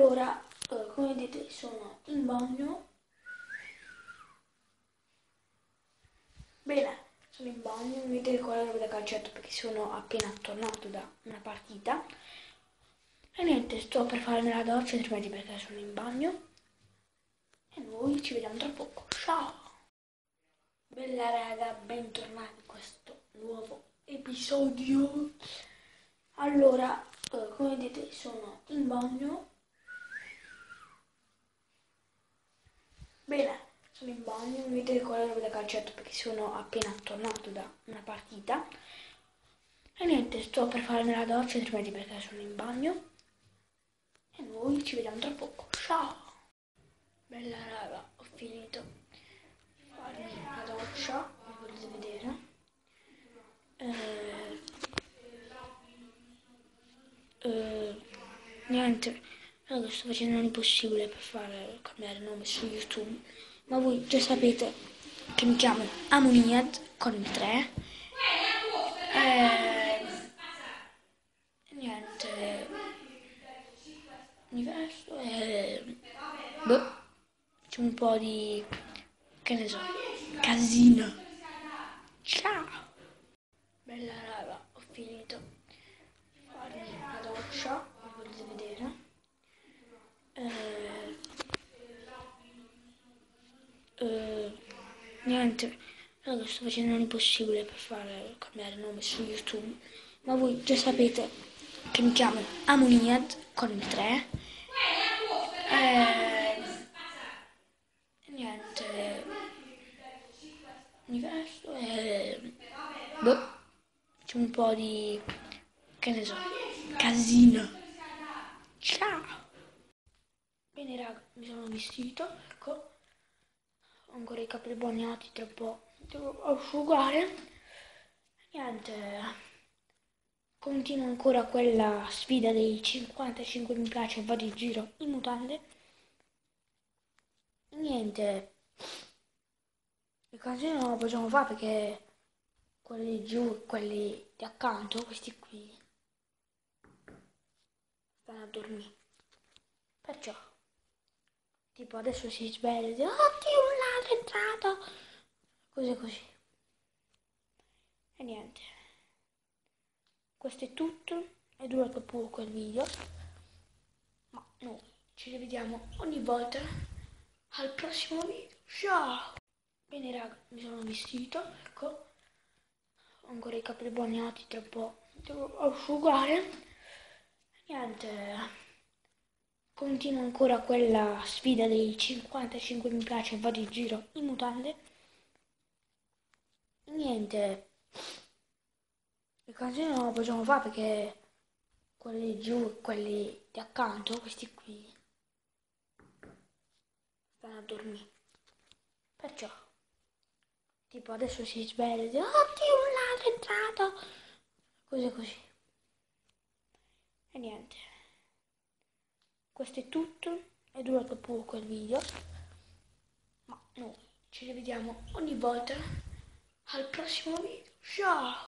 Allora, come vedete sono in bagno. Bene, sono in bagno, non vedete qual è da calcetto perché sono appena tornato da una partita. E niente, sto per farmi la doccia altrimenti perché sono in bagno. E noi ci vediamo tra poco. Ciao! Bella raga, bentornati in questo nuovo episodio. Allora, come vedete sono in bagno. Bene, sono in bagno, non vedete qual è da calcetto perché sono appena tornato da una partita. E niente, sto per farmi la doccia altrimenti perché sono in bagno. E noi ci vediamo tra poco. Ciao! Bella raga, ho finito di farmi la doccia, come potete vedere. Niente, raga, sto facendo l'impossibile per fare cambiare nome su YouTube. Ma voi già sapete che mi chiamo Amoniad con il 3. Niente, mi vesto e c'è un po' di, che ne so, casino. Ciao! Bella raga, ho finito di farmi la doccia, come potete vedere. Niente, raga, sto facendo l'impossibile per fare cambiare nome su YouTube. Ma voi già sapete che mi chiamo Amoniad con il 3. Niente, mi vesto e c'è un po' di, che ne so, casino. Ciao! Bene raga, mi sono vestito, ecco, ho ancora i capelli bagnati, tra un po' devo asciugare. Niente, continua ancora quella sfida dei 55 mi piace e vado in giro in mutande. Niente, le canzoni non le possiamo fare perché quelli di giù e quelli di accanto, questi qui, stanno a dormire. Perciò, tipo adesso si sveglia e dice, oddio un ladro è entrato, così così. E niente, questo è tutto, è durato poco il video, ma noi ci rivediamo ogni volta al prossimo video. Ciao! Bene raga, mi sono vestito, ecco, ho ancora i capelli bagnati, tra un po' devo asciugare. Niente, continua ancora quella sfida dei 55 mi piace e vado in giro in mutande. Niente, le canzoni non le possiamo fare perché quelli di giù e quelli di accanto, questi qui, stanno a dormire. Perciò, tipo adesso si sveglia e dice, oddio un ladro è entrato, così così. E niente, questo è tutto, è durato poco il video, ma noi ci rivediamo ogni volta al prossimo video. Ciao!